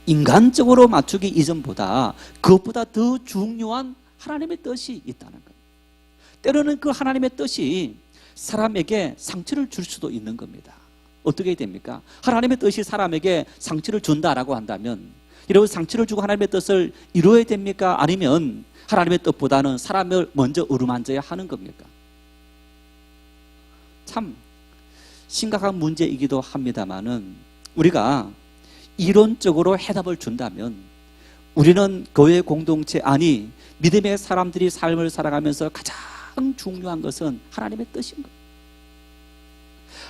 인간적으로 맞추기 이전보다 그것보다 더 중요한 하나님의 뜻이 있다는 거예요. 때로는 그 하나님의 뜻이 사람에게 상처를 줄 수도 있는 겁니다. 어떻게 됩니까? 하나님의 뜻이 사람에게 상처를 준다라고 한다면 이런 상처를 주고 하나님의 뜻을 이루어야 됩니까? 아니면 하나님의 뜻보다는 사람을 먼저 어루만져야 하는 겁니까? 참 심각한 문제이기도 합니다만은 우리가 이론적으로 해답을 준다면 우리는 교회 공동체 아니 믿음의 사람들이 삶을 살아가면서 가장 중요한 것은 하나님의 뜻인 거예요.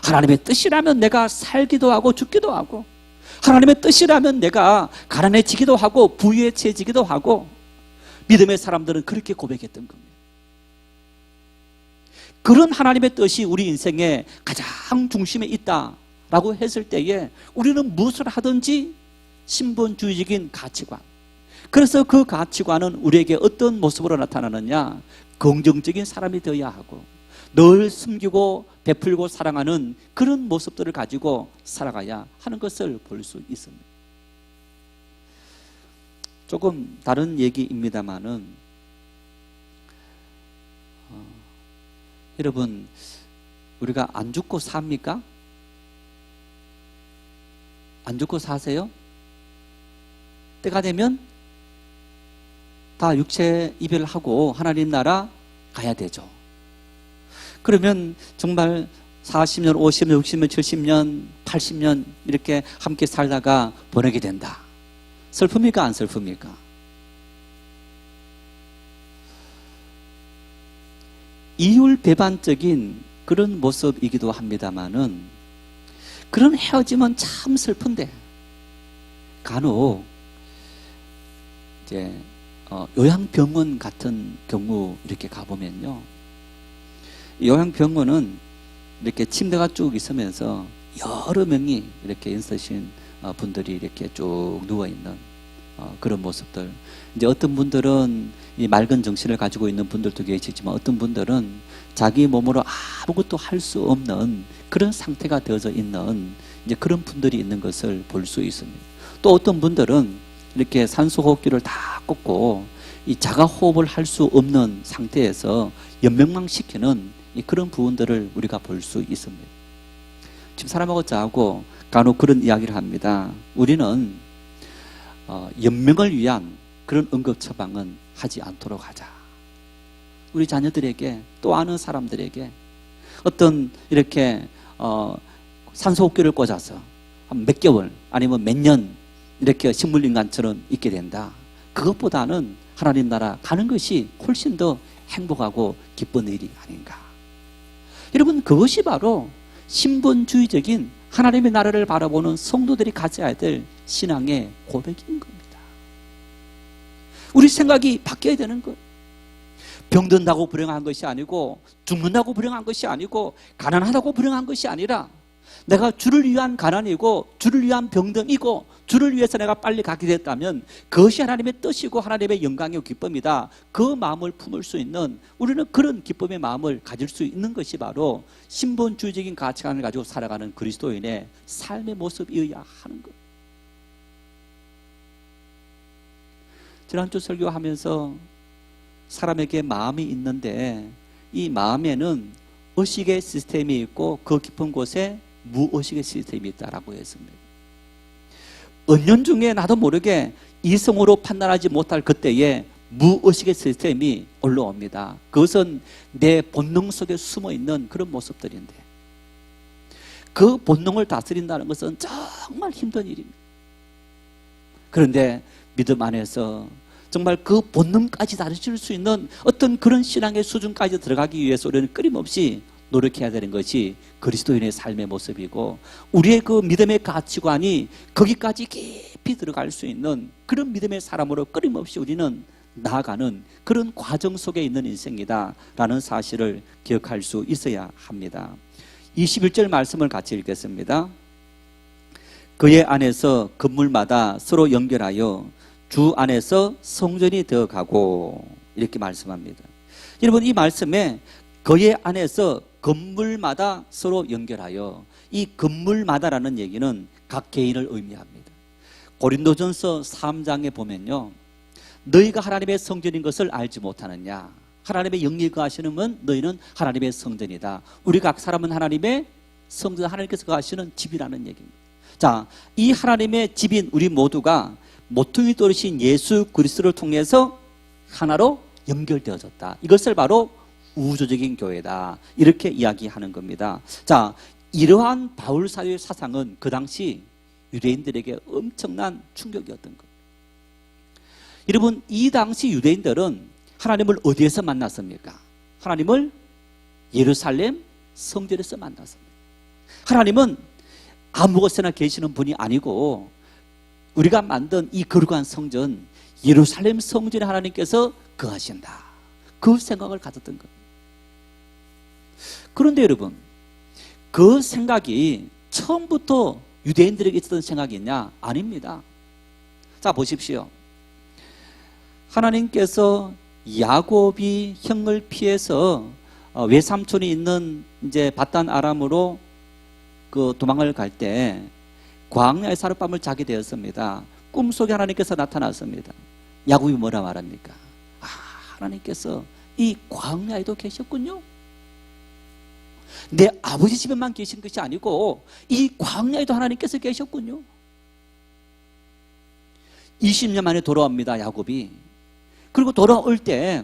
하나님의 뜻이라면 내가 살기도 하고 죽기도 하고, 하나님의 뜻이라면 내가 가난해지기도 하고 부유해지기도 하고, 믿음의 사람들은 그렇게 고백했던 겁니다. 그런 하나님의 뜻이 우리 인생의 가장 중심에 있다라고 했을 때에 우리는 무엇을 하든지 신본주의적인 가치관, 그래서 그 가치관은 우리에게 어떤 모습으로 나타나느냐, 긍정적인 사람이 되어야 하고 늘 숨기고 베풀고 사랑하는 그런 모습들을 가지고 살아가야 하는 것을 볼 수 있습니다. 조금 다른 얘기입니다만은 여러분 우리가 안 죽고 삽니까? 안 죽고 사세요? 때가 되면 다 육체 이별하고 하나님 나라 가야 되죠. 그러면 정말 40년, 50년, 60년, 70년, 80년 이렇게 함께 살다가 보내게 된다. 슬픕니까? 안 슬픕니까? 이율배반적인 그런 모습이기도 합니다만은 그런 헤어짐은 참 슬픈데 간혹 이제 요양병원 같은 경우 이렇게 가보면요, 요양병원은 이렇게 침대가 쭉 있으면서 여러 명이 이렇게 있으신 분들이 이렇게 쭉 누워있는 그런 모습들. 이제 어떤 분들은 이 맑은 정신을 가지고 있는 분들도 계시지만 어떤 분들은 자기 몸으로 아무것도 할 수 없는 그런 상태가 되어져 있는 이제 그런 분들이 있는 것을 볼 수 있습니다. 또 어떤 분들은 이렇게 산소호흡기를 다 꽂고 이 자가호흡을 할 수 없는 상태에서 연명망시키는 그런 부분들을 우리가 볼 수 있습니다. 지금 사람하고 저하고 간혹 그런 이야기를 합니다. 우리는 연명을 위한 그런 응급 처방은 하지 않도록 하자. 우리 자녀들에게 또 아는 사람들에게 어떤 이렇게 산소호흡기를 꽂아서 한 몇 개월 아니면 몇 년 이렇게 식물인간처럼 있게 된다. 그것보다는 하나님 나라 가는 것이 훨씬 더 행복하고 기쁜 일이 아닌가. 여러분 그것이 바로 신본주의적인 하나님의 나라를 바라보는 성도들이 가져야 될 신앙의 고백인 겁니다. 우리 생각이 바뀌어야 되는 것. 병든다고 불행한 것이 아니고 죽는다고 불행한 것이 아니고 가난하다고 불행한 것이 아니라 내가 주를 위한 가난이고 주를 위한 병든이고 주를 위해서 내가 빨리 가게 됐다면 그것이 하나님의 뜻이고 하나님의 영광이고 기쁨이다. 그 마음을 품을 수 있는, 우리는 그런 기쁨의 마음을 가질 수 있는 것이 바로 신본주의적인 가치관을 가지고 살아가는 그리스도인의 삶의 모습이어야 하는 것. 지난주 설교하면서 사람에게 마음이 있는데 이 마음에는 의식의 시스템이 있고 그 깊은 곳에 무의식의 시스템이 있다라고 했습니다. 은연중에 나도 모르게 이성으로 판단하지 못할 그때에 무의식의 시스템이 올라옵니다. 그것은 내 본능 속에 숨어있는 그런 모습들인데 그 본능을 다스린다는 것은 정말 힘든 일입니다. 그런데 믿음 안에서 정말 그 본능까지 다스릴 수 있는 어떤 그런 신앙의 수준까지 들어가기 위해서 우리는 끊임없이 노력해야 되는 것이 그리스도인의 삶의 모습이고 우리의 그 믿음의 가치관이 거기까지 깊이 들어갈 수 있는 그런 믿음의 사람으로 끊임없이 우리는 나아가는 그런 과정 속에 있는 인생이다라는 사실을 기억할 수 있어야 합니다. 21절 말씀을 같이 읽겠습니다. 그의 안에서 건물마다 서로 연결하여 주 안에서 성전이 되어가고, 이렇게 말씀합니다. 여러분, 이 말씀에 그의 안에서 건물마다 서로 연결하여, 이 건물마다라는 얘기는 각 개인을 의미합니다. 고린도전서 3장에 보면요, 너희가 하나님의 성전인 것을 알지 못하느냐, 하나님의 영이 거하시는 건 너희는 하나님의 성전이다. 우리 각 사람은 하나님의 성전, 하나님께서 거하시는 집이라는 얘기입니다. 자, 이 하나님의 집인 우리 모두가 모퉁이 돌이신 예수 그리스도를 통해서 하나로 연결되어졌다. 이것을 바로 우주적인 교회다, 이렇게 이야기하는 겁니다. 자, 이러한 바울 사도의 사상은 그 당시 유대인들에게 엄청난 충격이었던 겁니다. 여러분, 이 당시 유대인들은 하나님을 어디에서 만났습니까? 하나님을 예루살렘 성전에서 만났습니다. 하나님은 아무 곳에나 계시는 분이 아니고 우리가 만든 이 거룩한 성전, 예루살렘 성전에 하나님께서 거하신다, 그 생각을 가졌던 겁니다. 그런데 여러분, 그 생각이 처음부터 유대인들에게 있었던 생각이냐? 아닙니다. 자, 보십시오. 하나님께서 야곱이 형을 피해서 외삼촌이 있는 이제 바단 아람으로 그 도망을 갈 때 광야에서 하룻밤을 자게 되었습니다. 꿈속에 하나님께서 나타났습니다. 야곱이 뭐라 말합니까? 아, 하나님께서 이 광야에도 계셨군요. 내 아버지 집에만 계신 것이 아니고 이 광야에도 하나님께서 계셨군요. 20년 만에 돌아옵니다, 야곱이. 그리고 돌아올 때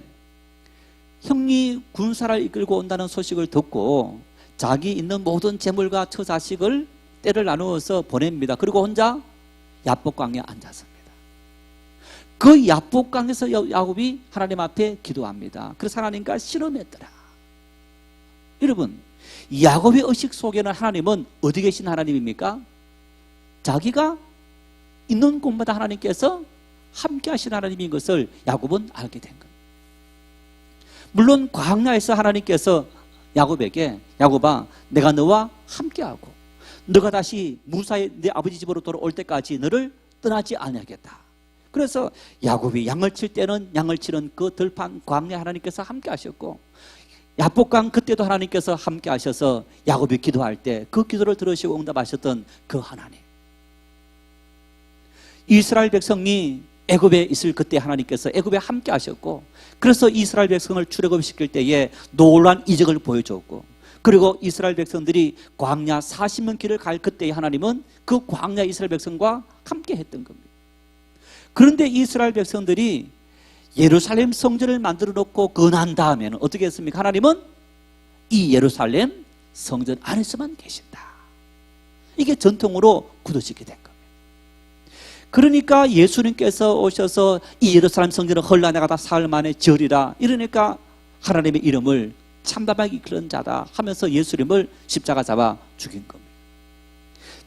형이 군사를 이끌고 온다는 소식을 듣고 자기 있는 모든 재물과 처자식을 때를 나누어서 보냅니다. 그리고 혼자 야복강에 앉았습니다. 그 야복강에서 야곱이 하나님 앞에 기도합니다. 그래서 하나님과 씨름했더라. 여러분, 야곱의 의식 속에는 하나님은 어디 계신 하나님입니까? 자기가 있는 곳마다 하나님께서 함께 하신 하나님인 것을 야곱은 알게 된 겁니다. 물론 광야에서 하나님께서 야곱에게, 야곱아, 내가 너와 함께하고 너가 다시 무사히 내 아버지 집으로 돌아올 때까지 너를 떠나지 아니하겠다. 그래서 야곱이 양을 칠 때는 양을 치는 그 들판 광야 하나님께서 함께 하셨고, 야복강 그때도 하나님께서 함께 하셔서 야곱이 기도할 때 그 기도를 들으시고 응답하셨던 그 하나님. 이스라엘 백성이 애굽에 있을 그때 하나님께서 애굽에 함께 하셨고, 그래서 이스라엘 백성을 출애굽시킬 때에 놀라운 이적을 보여줬고, 그리고 이스라엘 백성들이 광야 40년 길을 갈 그때에 하나님은 그 광야 이스라엘 백성과 함께 했던 겁니다. 그런데 이스라엘 백성들이 예루살렘 성전을 만들어 놓고 건한 다음에는 어떻게 했습니까? 하나님은 이 예루살렘 성전 안에서만 계신다. 이게 전통으로 굳어지게 된 겁니다. 그러니까 예수님께서 오셔서 이 예루살렘 성전을 헐라내가다 사흘 만에 지으리라, 이러니까 하나님의 이름을 참담하게 이끄는 자다 하면서 예수님을 십자가 잡아 죽인 겁니다.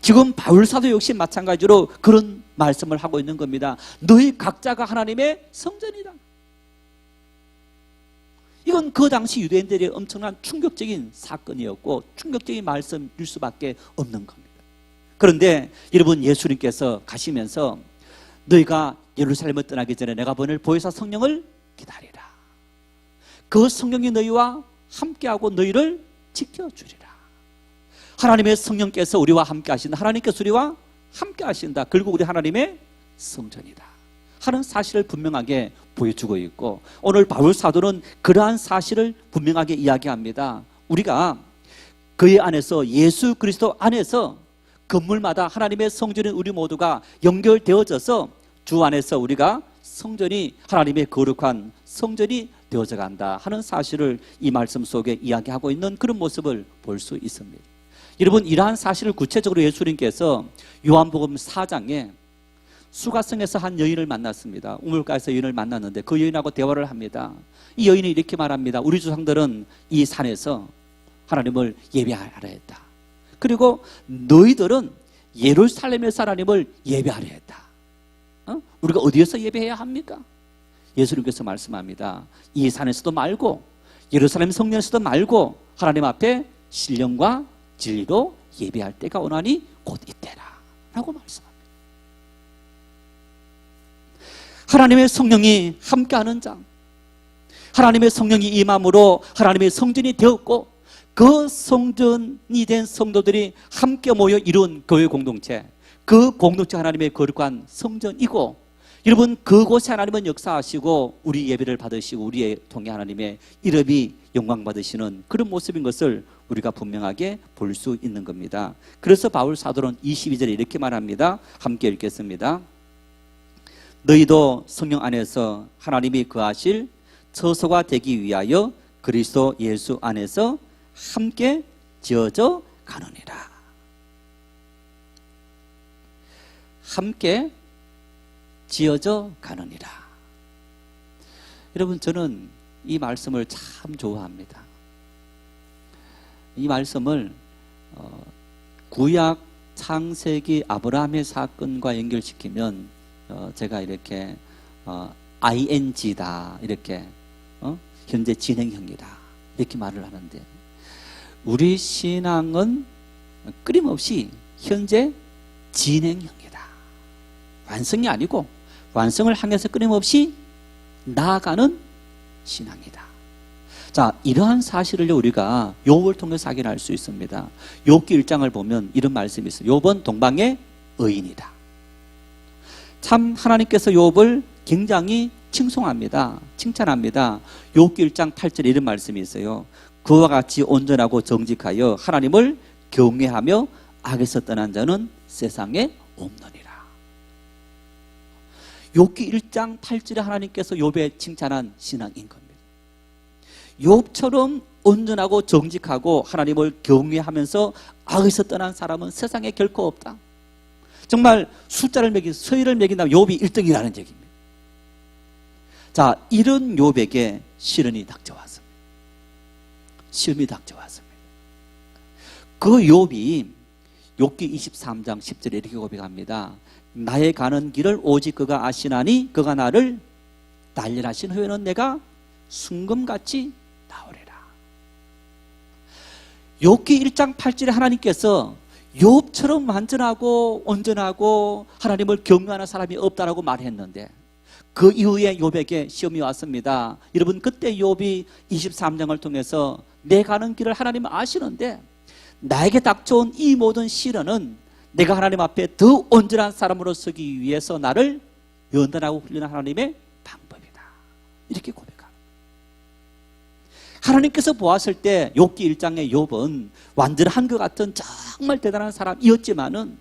지금 바울 사도 역시 마찬가지로 그런 말씀을 하고 있는 겁니다. 너희 각자가 하나님의 성전이다. 이건 그 당시 유대인들의 엄청난 충격적인 사건이었고 충격적인 말씀일 수밖에 없는 겁니다. 그런데 여러분, 예수님께서 가시면서 너희가 예루살렘을 떠나기 전에 내가 보낼 보혜사 성령을 기다리라. 그 성령이 너희와 함께하고 너희를 지켜주리라. 하나님의 성령께서 우리와 함께 하신다. 하나님께서 우리와 함께 하신다. 결국 우리 하나님의 성전이다 하는 사실을 분명하게 보여주고 있고, 오늘 바울 사도는 그러한 사실을 분명하게 이야기합니다. 우리가 그의 안에서, 예수 그리스도 안에서 건물마다 하나님의 성전인 우리 모두가 연결되어져서 주 안에서 우리가 성전이, 하나님의 거룩한 성전이 되어져 간다 하는 사실을 이 말씀 속에 이야기하고 있는 그런 모습을 볼 수 있습니다. 여러분, 이러한 사실을 구체적으로 예수님께서 요한복음 4장에 수가성에서 한 여인을 만났습니다. 우물가에서 여인을 만났는데 그 여인하고 대화를 합니다. 이 여인이 이렇게 말합니다. 우리 조상들은 이 산에서 하나님을 예배하려 했다. 그리고 너희들은 예루살렘에서 하나님을 예배하려 했다. 우리가 어디에서 예배해야 합니까? 예수님께서 말씀합니다. 이 산에서도 말고 예루살렘 성전에서도 말고 하나님 앞에 신령과 진리로 예배할 때가 오나니 곧 이때라. 라고 말씀합니다. 하나님의 성령이 함께하는 장, 하나님의 성령이 임함으로 하나님의 성전이 되었고 그 성전이 된 성도들이 함께 모여 이룬 교회 공동체, 그 공동체 하나님의 거룩한 성전이고, 여러분 그곳에 하나님은 역사하시고 우리 예배를 받으시고 우리의 통해 하나님의 이름이 영광 받으시는 그런 모습인 것을 우리가 분명하게 볼 수 있는 겁니다. 그래서 바울 사도는 22절에 이렇게 말합니다. 함께 읽겠습니다. 너희도 성령 안에서 하나님이 거하실 처소가 되기 위하여 그리스도 예수 안에서 함께 지어져 가느니라. 함께 지어져 가느니라. 여러분 저는 이 말씀을 참 좋아합니다. 이 말씀을 구약 창세기 아브라함의 사건과 연결시키면 제가 이렇게 ing다 이렇게 현재 진행형이다 이렇게 말을 하는데, 우리 신앙은 끊임없이 현재 진행형이다. 완성이 아니고 완성을 향해서 끊임없이 나아가는 신앙이다. 자, 이러한 사실을 우리가 욥을 통해서 확인할 수 있습니다. 욥기 1장을 보면 이런 말씀이 있어요. 욥은 동방의 의인이다. 참 하나님께서 욥을 굉장히 칭송합니다. 칭찬합니다. 욥기 1장 8절에 이런 말씀이 있어요. 그와 같이 온전하고 정직하여 하나님을 경외하며 악에서 떠난 자는 세상에 없느니라. 욥기 1장 8절에 하나님께서 욥의 칭찬한 신앙인 겁니다. 욥처럼 온전하고 정직하고 하나님을 경외하면서 악에서 떠난 사람은 세상에 결코 없다. 정말 숫자를 매긴 서열을 매긴다면 욥이 1등이라는 얘기입니다. 자, 이런 욥에게 시련이 닥쳐왔습니다. 시험이 닥쳐왔습니다. 그 욥이 욥기 23장 10절에 이렇게 고백합니다. 나의 가는 길을 오직 그가 아시나니 그가 나를 단련하신 후에는 내가 순금같이 나오리라. 욥기 1장 8절에 하나님께서 욥처럼 완전하고 온전하고 하나님을 경외하는 사람이 없다라고 말했는데, 그 이후에 욥에게 시험이 왔습니다. 여러분 그때 욥이 23장을 통해서 내 가는 길을 하나님은 아시는데 나에게 닥쳐온 이 모든 시련은 내가 하나님 앞에 더 온전한 사람으로 서기 위해서 나를 연단하고 훈련한 하나님의 방법이다. 이렇게 고백합니다. 하나님께서 보았을 때 욥기 1장의 욥은 완전한 것 같은 정말 대단한 사람이었지만은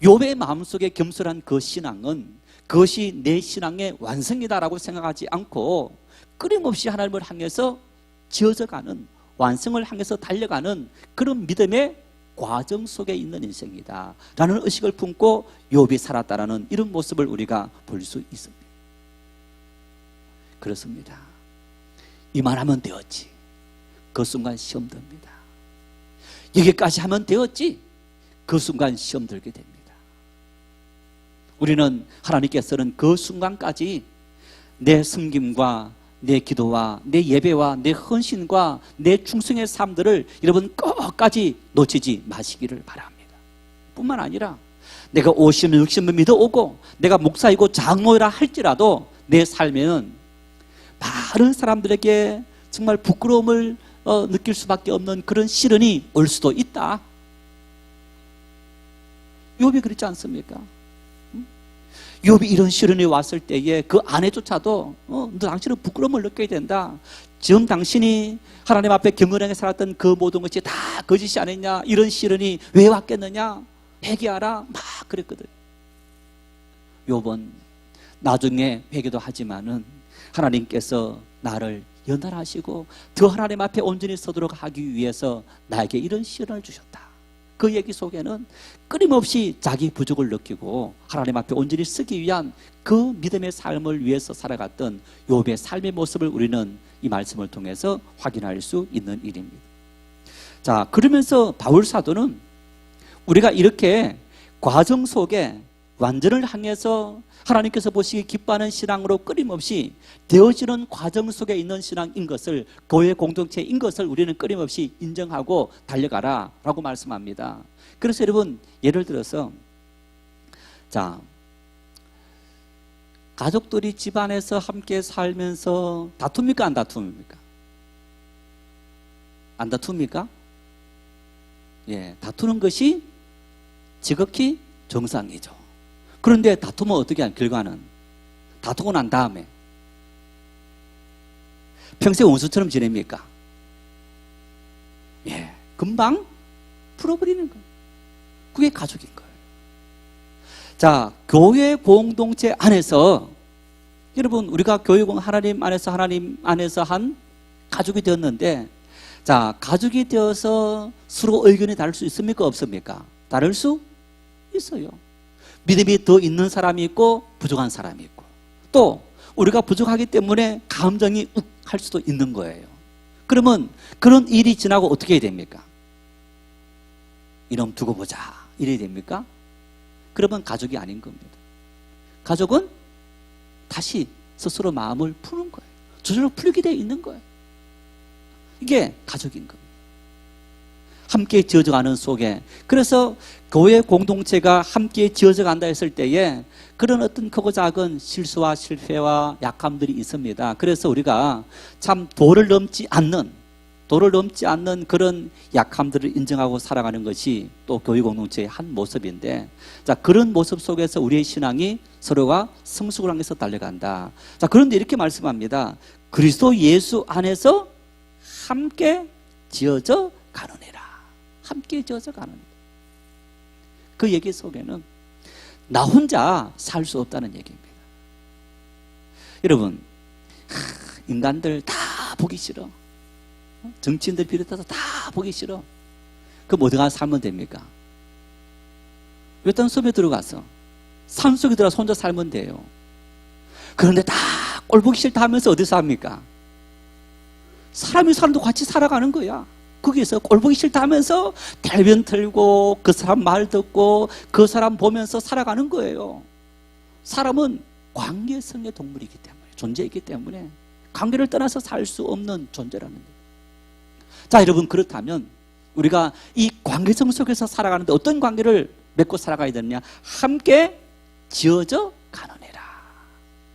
욥의 마음속에 겸손한 그 신앙은 그것이 내 신앙의 완성이다라고 생각하지 않고 끊임없이 하나님을 향해서 지어져가는, 완성을 향해서 달려가는 그런 믿음의 과정 속에 있는 인생이다 라는 의식을 품고 욥이 살았다라는 이런 모습을 우리가 볼 수 있습니다. 그렇습니다. 이만하면 되었지. 그 순간 시험 듭니다. 여기까지 하면 되었지. 그 순간 시험 들게 됩니다. 우리는 하나님께서는 그 순간까지 내 섬김과 내 기도와 내 예배와 내 헌신과 내 충성의 삶들을 여러분 끝까지 놓치지 마시기를 바랍니다. 뿐만 아니라 내가 50년 60년 믿어오고 내가 목사이고 장로라 할지라도 내 삶에는 많은 사람들에게 정말 부끄러움을 느낄 수밖에 없는 그런 시련이 올 수도 있다. 욥이 그렇지 않습니까? 욥이 이런 시련이 왔을 때에 그 아내조차도 너 당신은 부끄러움을 느껴야 된다. 지금 당신이 하나님 앞에 경건하게 살았던 그 모든 것이 다 거짓이 아니냐, 이런 시련이 왜 왔겠느냐, 회개하라 막 그랬거든. 욥은 나중에 회개도 하지만은 하나님께서 나를 연단하시고 더 하나님 앞에 온전히 서도록 하기 위해서 나에게 이런 시련을 주셨다. 그 얘기 속에는 끊임없이 자기 부족을 느끼고 하나님 앞에 온전히 쓰기 위한 그 믿음의 삶을 위해서 살아갔던 욥의 삶의 모습을 우리는 이 말씀을 통해서 확인할 수 있는 일입니다. 자, 그러면서 바울 사도는 우리가 이렇게 과정 속에 완전을 향해서 하나님께서 보시기 기뻐하는 신앙으로 끊임없이 되어지는 과정 속에 있는 신앙인 것을, 교회 공동체인 것을 우리는 끊임없이 인정하고 달려가라 라고 말씀합니다. 그래서 여러분, 예를 들어서 자, 가족들이 집안에서 함께 살면서 다툽니까 안 다툽니까? 안 다툽니까? 예, 다투는 것이 지극히 정상이죠. 그런데 다투면 어떻게 하는 결과는? 다투고 난 다음에 평생 원수처럼 지냅니까? 예, 금방 풀어버리는 거예요. 그게 가족인 거예요. 자, 교회 공동체 안에서 여러분 우리가 교회 하나님 안에서 한 가족이 되었는데, 자, 가족이 되어서 서로 의견이 다를 수 있습니까? 없습니까? 다를 수 있어요. 믿음이 더 있는 사람이 있고 부족한 사람이 있고, 또 우리가 부족하기 때문에 감정이 욱할 수도 있는 거예요. 그러면 그런 일이 지나고 어떻게 해야 됩니까? 이놈 두고 보자 이래야 됩니까? 그러면 가족이 아닌 겁니다. 가족은 다시 스스로 마음을 푸는 거예요. 저절로 풀게 되어 있는 거예요. 이게 가족인 겁니다. 함께 지어져가는 속에, 그래서 교회 공동체가 함께 지어져간다 했을 때에 그런 어떤 크고 작은 실수와 실패와 약함들이 있습니다. 그래서 우리가 참 도를 넘지 않는 그런 약함들을 인정하고 살아가는 것이 또 교회 공동체의 한 모습인데, 자, 그런 모습 속에서 우리의 신앙이 서로가 성숙을 향해서 달려간다. 자, 그런데 이렇게 말씀합니다. 그리스도 예수 안에서 함께 지어져 가느니라. 함께 지어져 가느니라. 그 얘기 속에는 나 혼자 살 수 없다는 얘기입니다. 여러분, 인간들 다 보기 싫어. 정치인들 비롯해서 다 보기 싫어. 그럼 어디 가서 살면 됩니까? 외딴 섬에 들어가서 산속에 들어가서 혼자 살면 돼요. 그런데 다 꼴보기 싫다 하면서 어디서 합니까? 사람이 사람도 같이 살아가는 거야. 거기서 꼴보기 싫다 하면서 텔레비전 틀고 그 사람 말 듣고 그 사람 보면서 살아가는 거예요. 사람은 관계성의 동물이기 때문에, 존재이기 때문에 관계를 떠나서 살 수 없는 존재라는 거예요. 자, 여러분, 그렇다면 우리가 이 관계성 속에서 살아가는데 어떤 관계를 맺고 살아가야 되느냐? 함께 지어져 가느니라.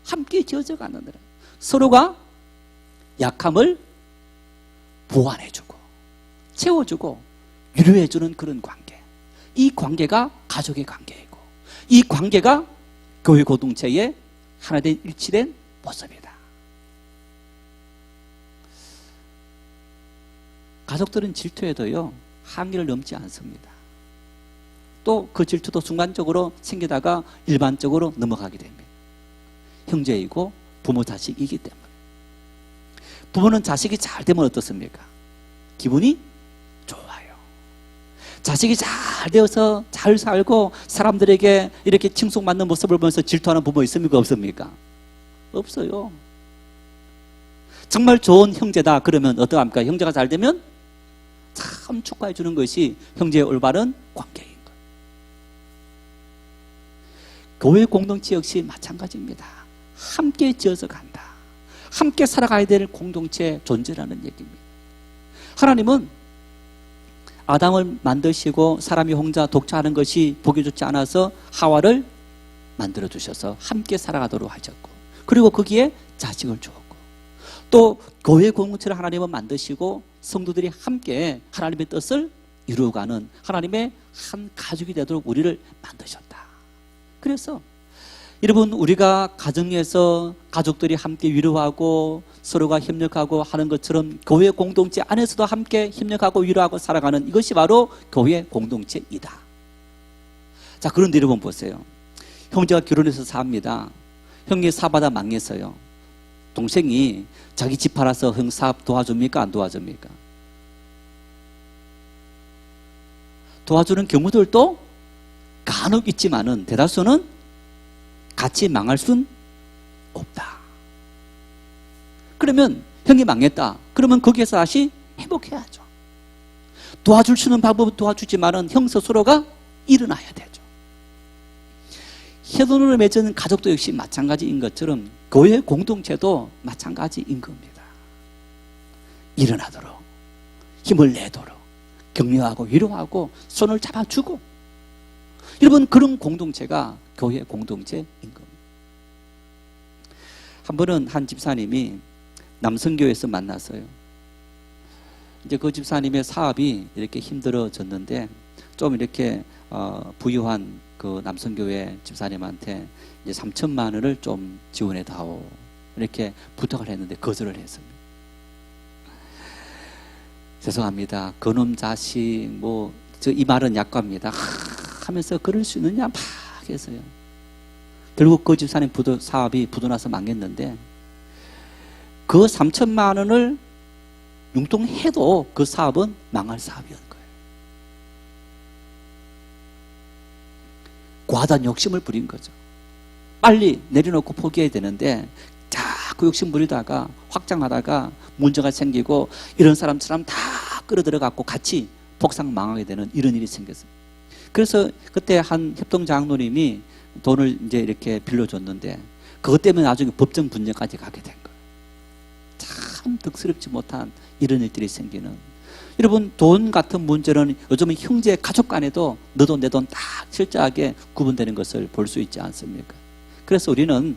함께 지어져 가느니라. 서로가 약함을 보완해주고 채워주고 위로해주는 그런 관계. 이 관계가 가족의 관계이고, 이 관계가 교회 공동체의 하나된 일치된 모습이다. 가족들은 질투해도요 한계를 넘지 않습니다. 또 그 질투도 순간적으로 생기다가 일반적으로 넘어가게 됩니다. 형제이고 부모 자식이기 때문에. 부모는 자식이 잘 되면 어떻습니까? 기분이 좋아요. 자식이 잘 되어서 잘 살고 사람들에게 이렇게 칭송받는 모습을 보면서 질투하는 부모 있습니까? 없습니까? 없어요. 정말 좋은 형제다 그러면 어떡합니까? 형제가 잘 되면 참 축하해 주는 것이 형제의 올바른 관계인 거예요. 교회 공동체 역시 마찬가지입니다. 함께 지어서 간다. 함께 살아가야 될 공동체 존재라는 얘기입니다. 하나님은 아담을 만드시고 사람이 혼자 독자하는 것이 보기 좋지 않아서 하와를 만들어 주셔서 함께 살아가도록 하셨고, 그리고 거기에 자식을 주었고, 또 교회 공동체를 하나님은 만드시고 성도들이 함께 하나님의 뜻을 이루어가는 하나님의 한 가족이 되도록 우리를 만드셨다. 그래서 여러분, 우리가 가정에서 가족들이 함께 위로하고 서로가 협력하고 하는 것처럼 교회 공동체 안에서도 함께 협력하고 위로하고 살아가는 이것이 바로 교회 공동체이다. 자, 그런데 여러분 보세요. 형제가 결혼해서 삽니다. 형이 사업하다 망했어요. 동생이 자기 집 팔아서 형 사업 도와줍니까? 안 도와줍니까? 도와주는 경우들도 간혹 있지만은 대다수는 같이 망할 순 없다. 그러면 형이 망했다. 그러면 거기에서 다시 회복해야죠. 도와줄 수 있는 방법은 도와주지만은 형 스스로가 일어나야 되죠. 혈연으로 맺은 가족도 역시 마찬가지인 것처럼 교회 공동체도 마찬가지인 겁니다. 일어나도록, 힘을 내도록 격려하고 위로하고 손을 잡아주고, 여러분, 그런 공동체가 교회 공동체인 겁니다. 한 번은 한 집사님이 남성교회에서 만났어요. 이제 그 집사님의 사업이 이렇게 힘들어졌는데 좀 이렇게 부유한 그 남성교회 집사님한테 이제 3천만 원을 좀 지원해 다오 이렇게 부탁을 했는데 거절을 했습니다. 죄송합니다. 그놈 자식 뭐 저 이 말은 약과입니다. 하면서 그럴 수 있느냐 막 했어요. 결국 그 집사님 사업이 부도나서 망했는데 그 3천만 원을 융통해도 그 사업은 망할 사업이었던 거예요. 과다한 욕심을 부린 거죠. 빨리 내려놓고 포기해야 되는데 자꾸 욕심 부리다가 확장하다가 문제가 생기고 이런 사람처럼 다 끌어들여갖고 같이 폭삭 망하게 되는 이런 일이 생겼어요. 그래서 그때 한 협동장로님이 돈을 이제 이렇게 빌려줬는데 그것 때문에 나중에 법정 분쟁까지 가게 된 거예요. 참 득스럽지 못한 이런 일들이 생기는. 여러분, 돈 같은 문제는 요즘은 형제 가족 간에도 너 돈 내 돈 다 철저하게 구분되는 것을 볼 수 있지 않습니까? 그래서 우리는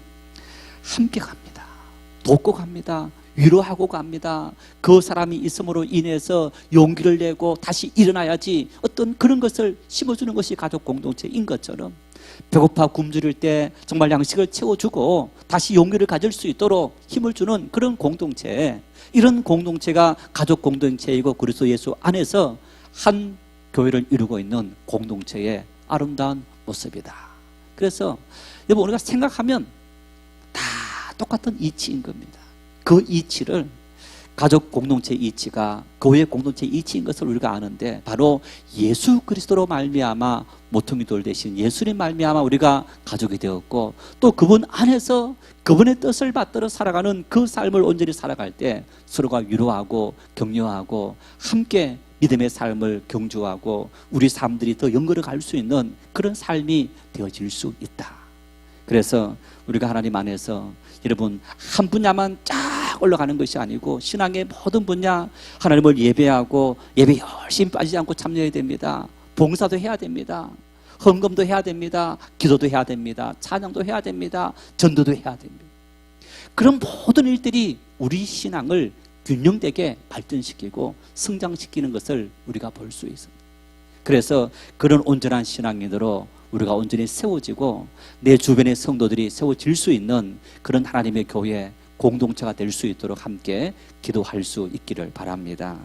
함께 갑니다. 돕고 갑니다. 위로하고 갑니다. 그 사람이 있음으로 인해서 용기를 내고 다시 일어나야지 어떤 그런 것을 심어주는 것이 가족 공동체인 것처럼 배고파 굶주릴 때 정말 양식을 채워주고 다시 용기를 가질 수 있도록 힘을 주는 그런 공동체, 이런 공동체가 가족 공동체이고 그리스도 예수 안에서 한 교회를 이루고 있는 공동체의 아름다운 모습이다. 그래서 여러분, 우리가 생각하면 다 똑같은 이치인 겁니다. 그 이치를, 가족 공동체 이치가 교회 공동체 이치인 것을 우리가 아는데 바로 예수 그리스도로 말미암아 모퉁이 돌 대신 예수님 말미암아 우리가 가족이 되었고 또 그분 안에서 그분의 뜻을 받들어 살아가는 그 삶을 온전히 살아갈 때 서로가 위로하고 격려하고 함께 믿음의 삶을 경주하고 우리 삶들이 더 연결해 갈 수 있는 그런 삶이 되어질 수 있다. 그래서 우리가 하나님 안에서 여러분 한 분야만 쫙 올라가는 것이 아니고 신앙의 모든 분야 하나님을 예배하고 예배 열심히 빠지지 않고 참여해야 됩니다. 봉사도 해야 됩니다. 헌금도 해야 됩니다. 기도도 해야 됩니다. 찬양도 해야 됩니다. 전도도 해야 됩니다. 그런 모든 일들이 우리 신앙을 균형되게 발전시키고 성장시키는 것을 우리가 볼 수 있습니다. 그래서 그런 온전한 신앙인으로 우리가 온전히 세워지고 내 주변의 성도들이 세워질 수 있는 그런 하나님의 교회 공동체가 될 수 있도록 함께 기도할 수 있기를 바랍니다.